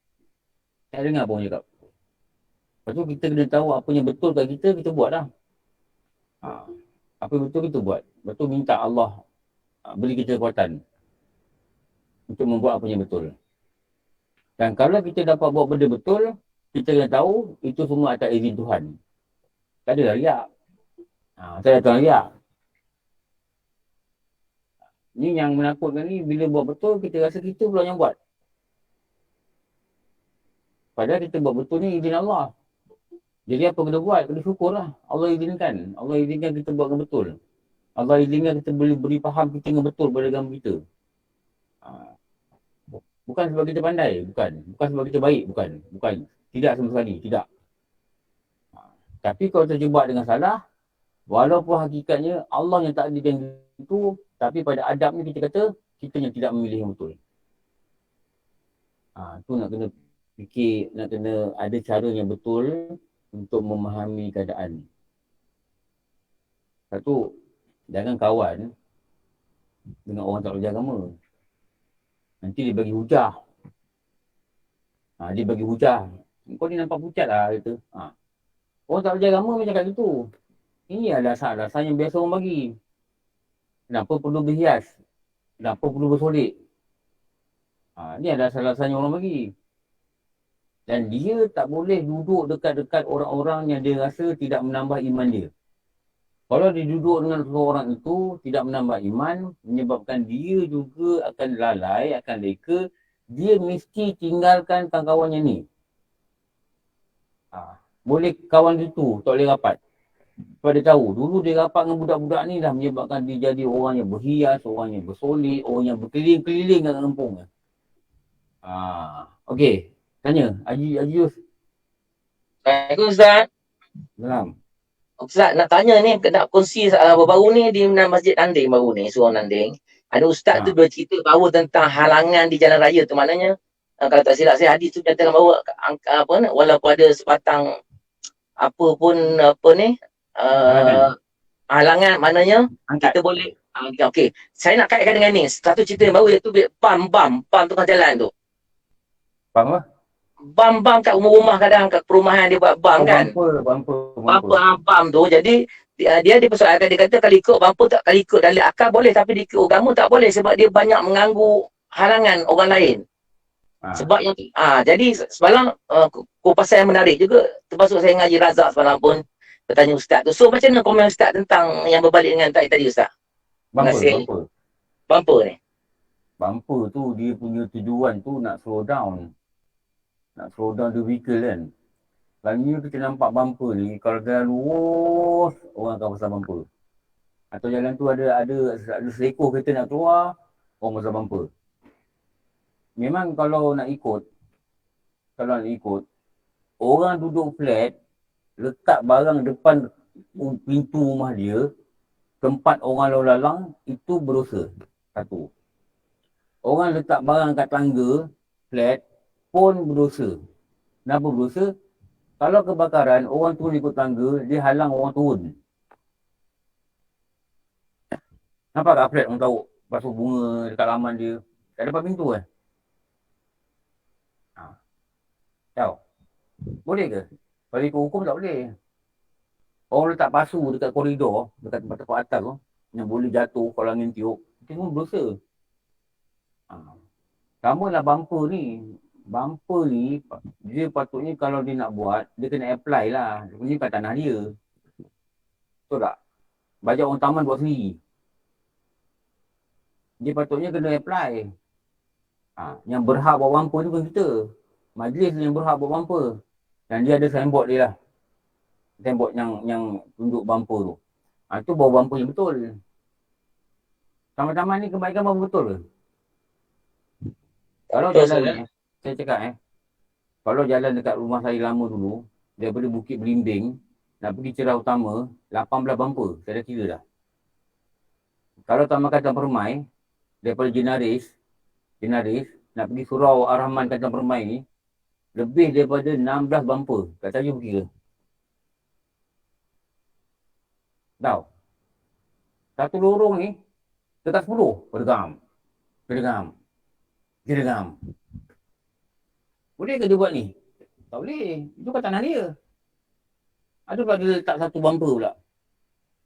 tak dengar apa orang cakap. Lepas tu kita kena tahu apa yang betul kat kita buat lah. Apa yang betul kita buat. Lepas tu minta Allah beri kita kekuatan untuk membuat apa yang betul. Dan kalau kita dapat buat benda betul, kita kena tahu itu semua atas izin Tuhan. Tak ada riak. Tak ada riak. Ni yang menakutkan ni, bila buat betul, kita rasa kita pula yang buat. Padahal kita buat betul ni izin Allah. Jadi apa kena buat? Kena syukur lah. Allah izinkan kita buat dengan betul. Allah izinkan kita boleh beri faham kita dengan betul pada agama kita. Bukan sebab kita pandai, bukan sebab kita baik, bukan. Tidak sama sekali, tidak. Tapi kalau terjebak dengan salah, walaupun hakikatnya Allah yang takdirkan itu, tapi pada adabnya kita kata, kita yang tidak memilih yang betul. Tu nak kena fikir, nak kena ada cara yang betul untuk memahami keadaan. Satu, jangan kawan dengan orang tak belajar agama. Nanti dia bagi hujah. Kau ni nampak pucat lah, kata. Orang tak belajar agama macam kat gitu. Ini adalah dasar yang biasa orang bagi. Kenapa perlu berhias? Kenapa perlu bersolek? Ini adalah alasan yang orang bagi. Dan dia tak boleh duduk dekat-dekat orang-orang yang dia rasa tidak menambah iman dia. Kalau dia duduk dengan seseorang itu, tidak menambah iman, menyebabkan dia juga akan lalai, akan leka, dia mesti tinggalkan kawan-kawannya ni. Boleh kawan itu, tak boleh rapat. Sebab dia tahu, dulu dia rapat dengan budak-budak ni dah menyebabkan dia jadi orang yang berhias, orang yang bersolek, orang yang berkeliling-keliling kat kampung. Okey, tanya, Haji Yus.
Assalamualaikum Ustaz.
Salam.
Ustaz nak tanya ni, nak kongsi baru ni di Masjid Nanding baru ni, Surau Nanding. Ada Ustaz tu bercerita baru tentang halangan di jalan raya tu, maknanya kalau tak silap saya hadis tu nyatakan bahawa walaupun ada sebatang halangan, maknanya kita boleh okey. Saya nak kaitkan dengan ni. Satu cerita yang baru iaitu bam tengah jalan tu.
Bam apa?
Bam kat rumah-rumah, kadang kat perumahan dia buat bam kan. Bam tu. Jadi dia persoalkan, dia kata kalau ikut bumper tak, kalau ikut dalil akal boleh, tapi ikut agama tak boleh sebab dia banyak mengganggu halangan orang lain. Sebab yang jadi semalam kupasan yang menarik juga, termasuk saya ngaji Razak semalam pun bertanya Ustaz tu. So macam mana komen Ustaz tentang yang berbalik dengan tadi Ustaz? Bumper ni.
Bumper tu dia punya tujuan tu nak slow down the vehicle kan. Selalunya kita nampak bumper ni, kalau jalan lurus, orang akan pasang bumper. Atau jalan tu ada seekor kereta nak keluar, orang pasal bumper. Memang kalau nak ikut, orang duduk flat, letak barang depan pintu rumah dia, tempat orang lalu lalang, itu berdosa. Satu. Orang letak barang kat tangga, flat, pun berdosa. Kenapa berdosa? Kalau kebakaran, orang turun ikut tangga, dia halang orang turun. Nampak tak flat orang tahu basuh bunga dekat laman dia? Tak depan pintu kan? Tahu? Boleh ke? Kalau ikut hukum tak boleh. Orang letak pasu dekat koridor, dekat tempat-tempat atas tu, yang boleh jatuh kalau angin tiup, itu pun berdosa. Sama lah bumper ni. Bumper ni, dia patutnya kalau dia nak buat, dia kena apply lah. Dia punya kat tanah dia. Betul tak? Bajet orang taman buat sendiri. Dia patutnya kena apply. Yang berhak buat bumper ni bukan kita. Majlis yang berhak buat bumper. Dan dia ada signboard dia lah. Signboard yang tunjuk bumper tu. Itu bawa bumper yang betul. Taman-taman ni kebaikan bumper betul ke? Kalau jalan ni, saya cakap kalau jalan dekat rumah saya lama dulu, daripada Bukit Belimbing, nak pergi Cerah Utama, 18 bumper. Saya dah kira dah. Kalau Taman Kacang Permai, daripada Jenaris, nak pergi Surau Ar-Rahman Kacang Permai ni, lebih daripada 16 bumper. Kat saya berkira. Tahu? Satu lorong ni, dekat 10. Gergam. Boleh ke dia buat ni? Tak boleh. Itu kat tanah dia. Ada pula dia letak satu bumper pula.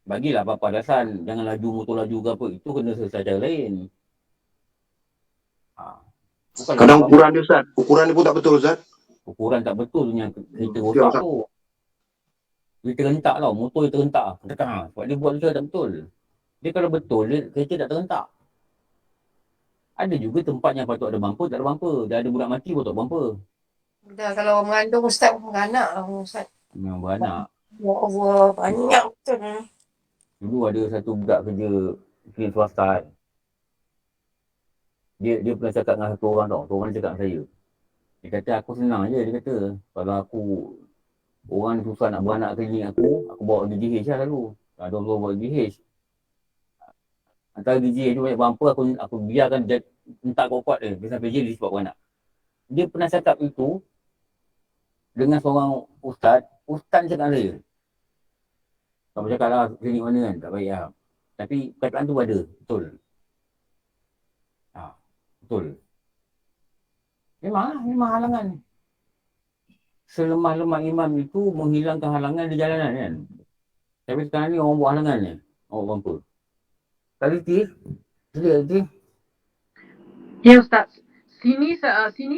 Bagilah apa-apa alasan. Jangan laju, motor laju ke apa. Itu kena selesai cara lain.
Kadang ukuran dia Ustaz. Ukuran dia pun tak betul Ustaz.
Ukuran tak betul tu yang kereta rosak tu. Dia terhentak tau. Motor dia terhentak. Sebab dia buat tu tak betul. Dia kalau betul, kereta tak terhentak. Ada juga tempat yang patut ada bumper, tak ada bumper. Dah ada budak mati pun tak ada bumper.
Dah kalau mengandung Ustaz pun beranak lah Ustaz.
Memang beranak.
Ya Allah, banyak betul ni.
Dulu ada satu budak kerja klinik swasta. Dia pernah cakap dengan satu orang tau. Satu orang cakap dengan saya. Dia kata aku senang je, dia kata. Kalau aku, orang susah nak beranak klinik aku bawa DGH lah selalu. Ada orang bawa DGH. Antara DGH tu banyak bumper, aku biarkan dia entak kuat-kuat dia. Dia sampai je dia sebab beranak. Dia pernah cakap itu dengan seorang ustaz cakap dengan saya. Kamu cakap lah klinik mana kan, tak baik lah. Tapi perkataan tu ada, betul. Betul. Memang halangan. Selemah-lemah imam itu menghilangkan halangan di jalanan kan. Tapi sekarang ni orang buat halangan ni. Orang bumper. Tadi
Ya Ustaz. Sini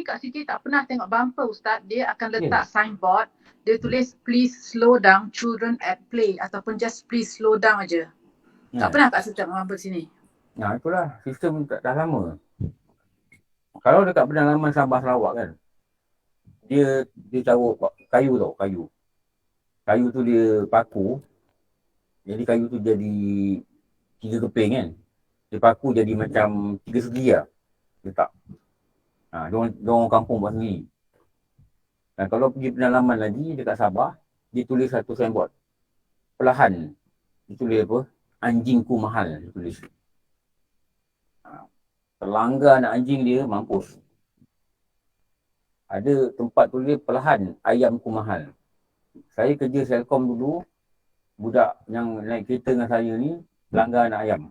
kat Siti tak pernah tengok bumper Ustaz. Dia akan letak signboard. Dia tulis please slow down children at play ataupun just please slow down aja. Tak pernah kat Siti tengok bumper sini.
Nah itulah sistem dah lama. Kalau dekat pedalaman Sabah Sarawak kan, dia taruh kayu tau, kayu. Kayu tu dia paku. Jadi kayu tu jadi 3 keping kan. Dia paku jadi macam 3 segi lah. Letak. Diorang kampung buat sendiri. Dan kalau pergi pedalaman lagi dekat Sabah, dia tulis satu signboard. Perlahan. Dia tulis apa? Anjingku mahal. Dia tulis. Terlanggar anak anjing dia, mampus. Ada tempat tulis perlahan, ayamku mahal. Saya kerja Selcom dulu, budak yang naik kereta dengan saya ni, langgar anak ayam.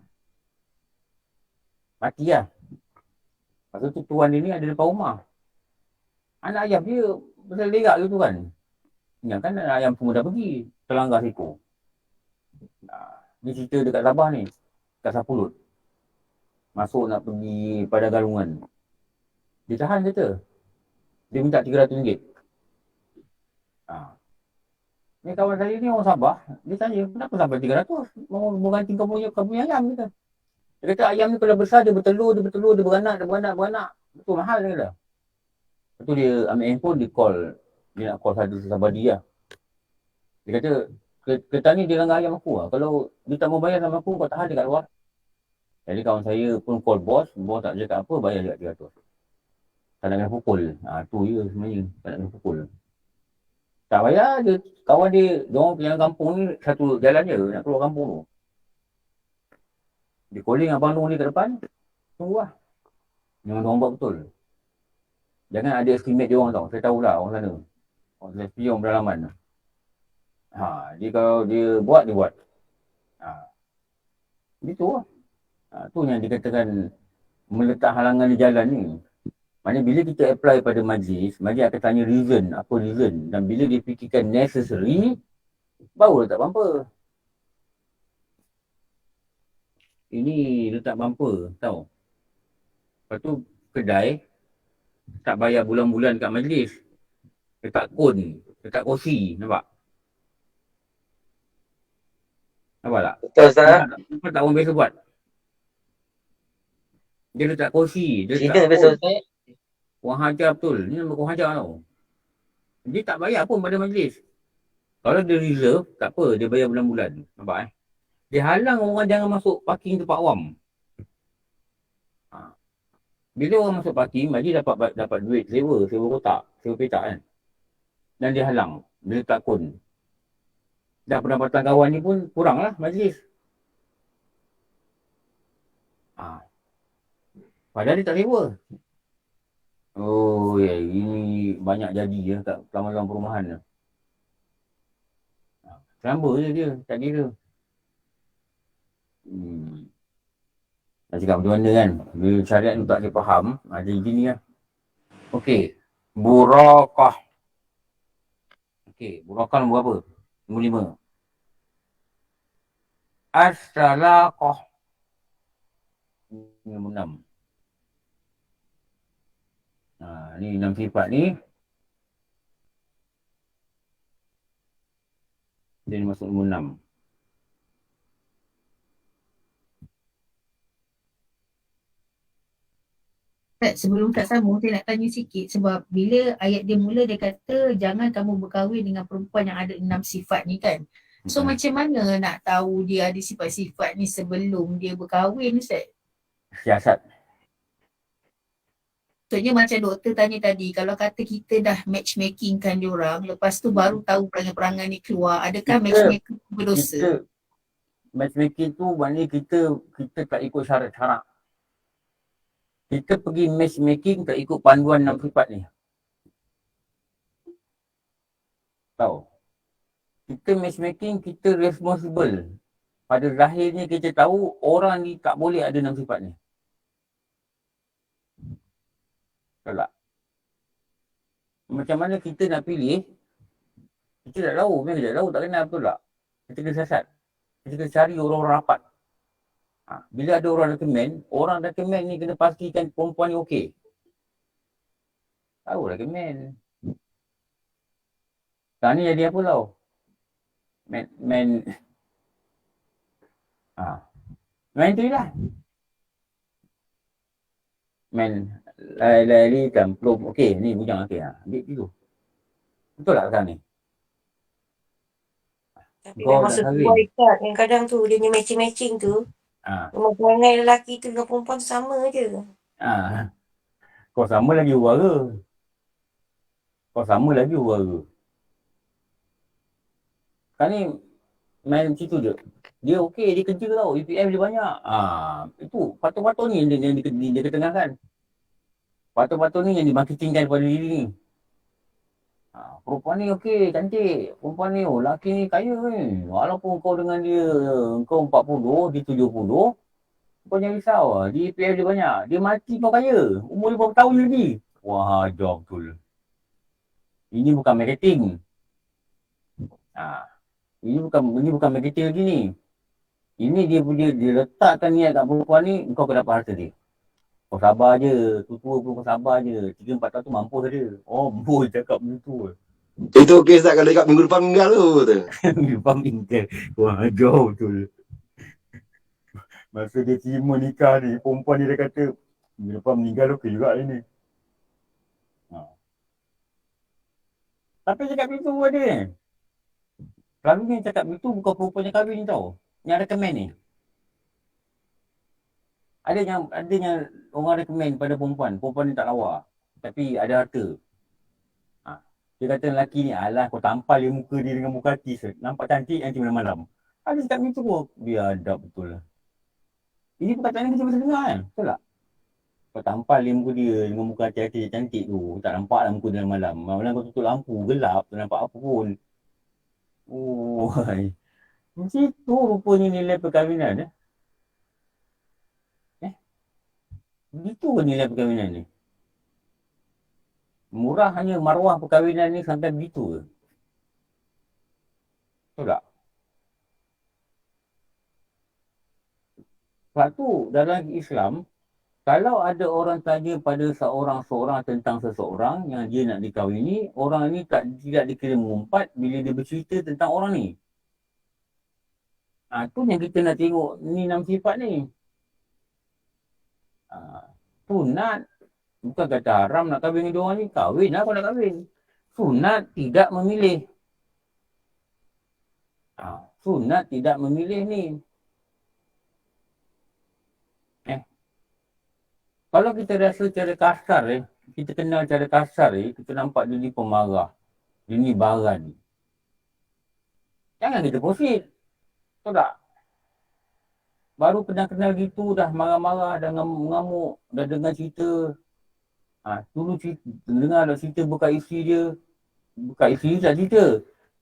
Mati lah. Lepas tu tuan dia ni ada depan rumah. Anak ayam dia berlerak gitu kan. Yang kan anak ayam semua dah pergi, terlanggar seekor. Ni cerita dekat Sabah ni, kat Sapulut. Masuk nak pergi pada galungan. Dia tahan kata. Dia minta RM300. Ni kawan saya ni orang Sabah. Dia tanya, kenapa sampai 300? Mau ganti kau punya ayam kata. Dia kata ayam ni kalau besar dia bertelur, dia beranak. Betul mahal dia kata. Lepas tu dia ambil handphone, dia nak call satu sabadi lah. Dia kata, Kereta ni dia langgar ayam aku lah. Kalau dia tak mau bayar sama aku, kau tahan dekat luar. Jadi kawan saya pun call bos tak cakap apa, bayar dekat 300. Tak nak kena pukul. Tu je sebenarnya. Tak nak kena pukul. Tak bayar, dia, kawan dia, diorang yang kampung ni satu jalan je nak keluar kampung tu. Dia calling abang Long ni kat depan, tunggu lah. Memang diorang buat betul. Jangan ada estimate diorang tau. Saya tahulah orang sana. Orang SSP, orang beralaman. Dia kalau dia buat, dia buat. Gitu lah. Tu yang dikatakan meletak halangan di jalan ni. Maknanya bila kita apply pada majlis akan tanya reason, apa reason. Dan bila dia fikirkan necessary, baru letak bumper. Ini letak bumper, tahu. Lepas tu kedai tak bayar bulan-bulan kat majlis. Letak kon, letak kursi, nampak? Nampak tak?
Betul Ustaz.
Nampak tak orang biasa buat? Dia letak kursi, dia
Cina
letak
biasa
kon.
Ustaz.
Orang hajar betul. Ni nama orang hajar tau. Dia tak bayar pun pada majlis. Kalau dia reserve, tak apa. Dia bayar bulan-bulan. Nampak Dia halang orang jangan masuk parking tempat awam. Bila orang masuk parking, majlis dapat duit sewa kotak, sewa petak kan. Dan dia halang. Dia letak kon. Dan pendapatan kawan ni pun kurang lah majlis. Padahal dia tak sewa. Oh ya, ini banyak jadi ya kat taman perumahan tu. Selamba je dia, tak kira. Nak cakap macam mana kan? Bila syariat tu tak dia faham, jadi gini lah. Okey, burakah. Okey, burakah nombor apa? Nombor 5. As-salaqah. Nombor 6. Ni 6 sifat ni. Dia masuk nombor 6.
Sebelum tak sambung, saya nak tanya sikit sebab bila ayat dia mula dia kata jangan kamu berkahwin dengan perempuan yang ada 6 sifat ni kan. So macam mana nak tahu dia ada sifat-sifat ni sebelum dia berkahwin Ustaz?
Siasat.
Maksudnya macam doktor tanya tadi, kalau kata kita dah matchmakingkan diorang, lepas tu baru tahu perangai-perangai ni keluar, adakah matchmaking berdosa?
Matchmaking tu maknanya kita tak ikut syarat-syarat. Kita pergi matchmaking tak ikut panduan 6 sifat ni. Tahu? Kita matchmaking, kita responsible. Pada zahirnya kita tahu orang ni tak boleh ada 6 sifat ni. Tahu tak? Macam mana kita nak pilih, kita tak tahu, memang kita tak tahu, tak kenal, betul tak? Kita kena siasat. Kita kena cari orang-orang rapat. Bila ada orang recommend ni kena pastikan perempuan ni okey. Tahu recommend. Sekarang ni jadi apa tau? Main tu lah. Main lari belum okey, ni bujang okey. Ambil tu. Betul tak sekarang ni?
Tapi memang sesuai kat yang kadang tu dia punya matching-matching tu. Memang perangai lelaki tu dengan perempuan tu sama je.
Kau sama lagi huara. Sekarang ni main macam tu je. Dia okey, dia kerja tau. EPF dia banyak. Itu patut-patut ni yang dia ketengahkan. Patut-patut ni yang dimarketingkan pada diri ni. Perempuan ni okey, cantik. Perempuan ni, lelaki ni kaya ni. Walaupun kau dengan dia, kau 40, dia 70, kau jangan risau. Di EPF dia banyak. Dia mati kau kaya. Umur 50 tahun lagi. Wah, ajar betul. Ini bukan marketing. Ini bukan marketing lagi ni. Ini dia letakkan niat kat perempuan ni, kau akan dapat harta dia. Kau sabar je, tua pun kau sabar je. 3-4 tahun tu mampu saja. Oh, boy cakap macam tu.
Itu okey Ustaz kalau dekat minggu depan meninggal tu.
Minggu depan meninggal. Wah, jauh betul. Masa dia terima nikah ni, perempuan dia kata, minggu depan meninggal okey juga ini. Tapi cakap macam tu ada. Selalunya yang cakap begitu bukan perempuan yang kahwin ni tau. Yang recommend ni. Ada yang orang recommend pada perempuan ni tak lawa. Tapi ada harta. Dia kata lelaki ni, alah kau tampal dia muka dia dengan muka artis. Nampak cantik nanti malam-malam. Ada cakap macam tu kau. Biadab betul lah. Ini perkataan yang kita bisa dengar kan? Betul tak? Kau tampal dia muka dia dengan muka artis cantik tu. Tak nampak lah muka dia malam. Malam kau tutup lampu, gelap, tak nampak apa pun. Oh, macam tu rupanya nilai perkahwinan. Begitu ke nilai perkahwinan ni? Murah hanya maruah perkahwinan ni sampai begitu ke? Betul tak? Sebab tu dalam Islam, kalau ada orang tanya pada seorang tentang seseorang yang dia nak dikahwini, orang ni tidak dikira mengumpat bila dia bercerita tentang orang ni. Tu yang kita nak tengok ni 6 sifat ni. Sunat, bukan kata haram nak kahwin dengan dia orang ni, kahwin lah kalau nak kahwin. Sunat tidak memilih. Sunat tidak memilih ni. Kalau kita rasa cara kasar kita kenal cara kasar kita nampak dia ni pemarah. Dia ni baran. Jangan kita proceed. Betul tak? Baru kenal gitu dah marah-marah, dah ngamuk, dah dengar cerita. Dulu dengar dah cerita bukan isteri dia. Bukan isteri dia tak cerita.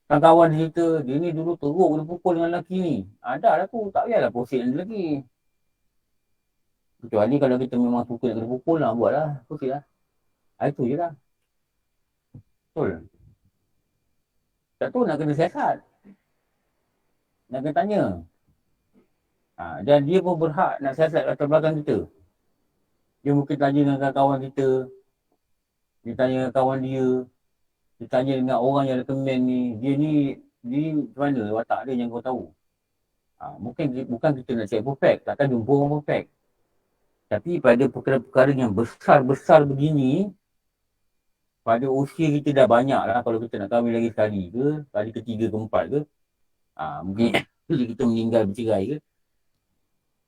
Kawan-kawan dia cerita, dia ni dulu teruk dia pukul dengan lelaki ni. Dah lah tu, tak payahlah proceed dengan dia lagi. Kecuali kalau kita memang suka nak kena pukul lah, buat lah. Proceed lah. Itu je lah. Betul. Tak tu nak kena siasat. Nak kena tanya. Dan dia pun berhak nak siasat latar belakang kita. Dia mungkin tanya dengan kawan kita. Dia tanya dengan kawan dia. Dia tanya dengan orang yang recommend ni. Dia ni macam mana watak dia yang kau tahu. Bukan kita nak cari perfect. Takkan jumpa orang perfect. Tapi pada perkara-perkara yang besar-besar begini, pada usia kita dah banyak lah kalau kita nak kahwin lagi sekali ke, kali ketiga, keempat ke, mungkin kita meninggal bercerai ke.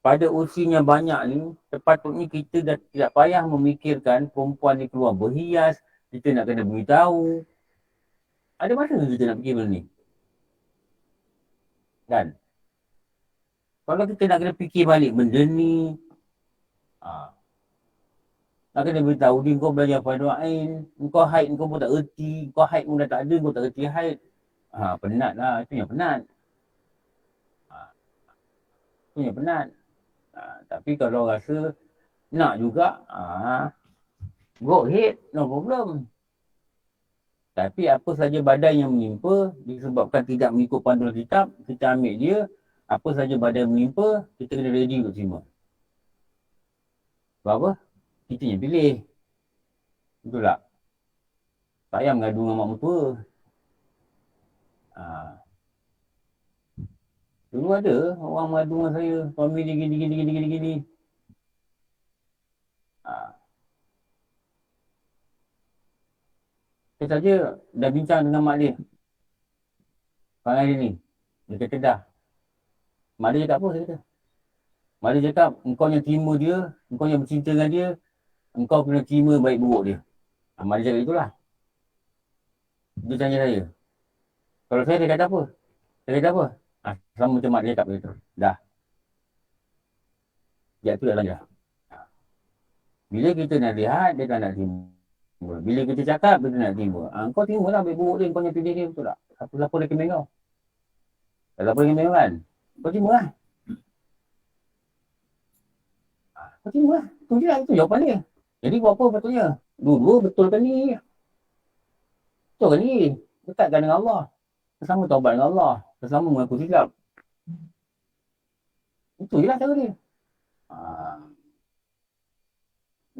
Pada usia yang banyak ni, sepatutnya kita dah tidak payah memikirkan perempuan ni keluar berhias, kita nak kena beritahu. Ada masa kita nak fikir benda ni? Kan? Kalau kita nak kena fikir balik benda ni, nak kena beritahu dia, kau belajar fardu ain, kau haid kau pun tak erti, kau haid pun dah tak ada, kau tak erti haid. Penat lah, itu yang penat. Itu yang penat. Tapi kalau rasa nak juga, go ahead, no problem. Tapi apa saja badai yang menimpa disebabkan tidak mengikut panduan kitab, kita ambil dia. Apa saja badai menimpa, kita kena ready untuk terima. Sebab apa? Kita yang pilih. Betul tak? Tak payah mengadu dengan mak mertua. Dulu ada orang mengadu dengan saya. Suami dia gini. Saya saja dah bincang dengan mak dia. Perangai dia ni. Dia kata dah. Mak dia cakap apa? Saya kata. Mak dia cakap, engkau yang terima dia, engkau yang bercinta dengan dia, engkau kena terima baik buruk dia. Mak dia cakap itulah. Dia tanya saya. Kalau saya kata apa? Saya kata apa? Sama macam mak dia cakap begitu. Dah. Ya tu dah lanjut. Bila kita nak lihat, dia tak nak terima. Bila kita cakap, dia nak terima. Kau terima lah baik buruk dia, kau yang pilih dia, betul tak? Siapa recommend kau? Siapa recommend kan? Kau terima lah. Kau terima lah. Itu je lah, itu jawapan dia. Jadi buat apa patutnya? Dua-dua betulkan ni. Betulkan ni. Dekatkan dengan Allah. Bersama taubat dengan Allah. Bersama mengaku silap. Itu je lah cara dia.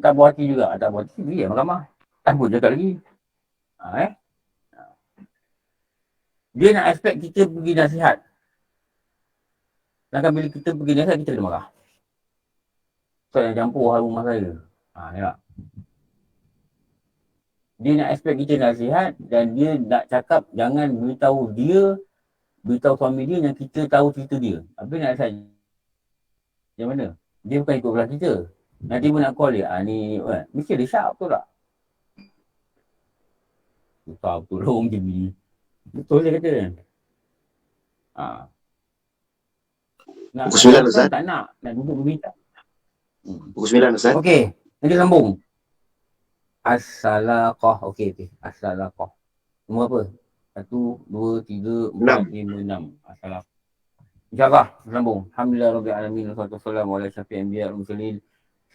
Tak buat hati juga. Tak buat hati, pergi lah mahkamah. Tak pun cakap lagi. Dia nak expect kita pergi nasihat. Sedangkan bila kita pergi nasihat, kita kena marah. Saya yang campur hal rumah saya. Ya. Dia nak expect kita nasihat dan dia nak cakap jangan beritahu dia beritahu suami dia yang kita tahu cerita dia. Habis nak decide macam mana? Dia bukan ikut belah kita. Nanti pun nak call dia, ni mesti dia syak betul tak? Susah betul lah orang macam ni. Betul dia kata. Nak
Pukul 9 Ustaz.
tak nak duduk berbincang.
Pukul 9 Ustaz.
Okey, nanti sambung. As-salaqah. Okey. As-salaqah. Nombor apa? 1, 2, 3, 4, 5, 6. As-salaqah. InsyaAllah, sambung. Alhamdulillah Rabbil Alamin. Wassalamualaikum ala syafi'i anbiya al-mursalin.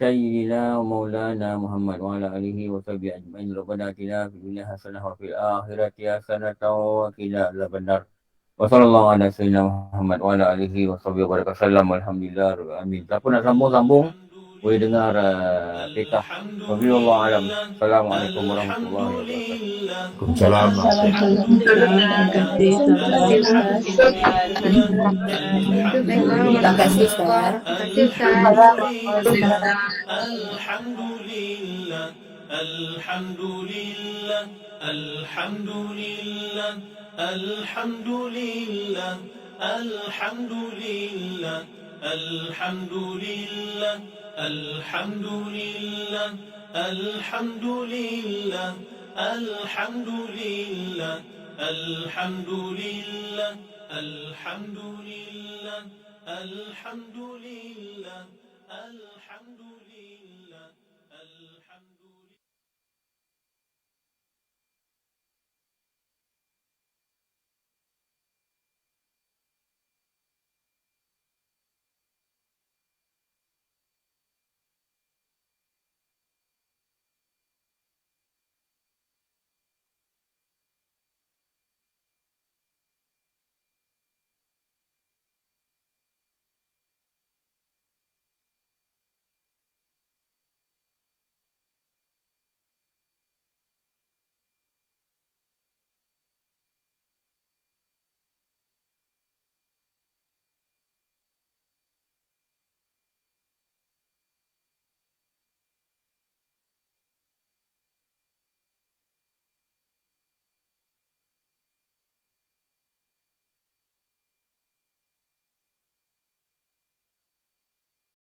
Sayyidina wa maulana Muhammad wa ala alihi wa sahbihi ajma'in. Rabbana atina fid dunya hasanah wa fil akhirati hasanah wa qina adzabannar. Wa sallallahu ala sayyidina Muhammad wa ala alihi wa sahbihi wa barakatuh. Alhamdulillah Rabbil Alamin. Siapa nak sambung boleh dengar petah. Wallahu alam. Assalamualaikum warahmatullahi wabarakatuh.
Terima kasih Ustaz.
Alhamdulillah, alhamdulillah, alhamdulillah, alhamdulillah, alhamdulillah, alhamdulillah, alhamdulillah, alhamdulillah, alhamdulillah, alhamdulillah, alhamdulillah, alhamdulillah.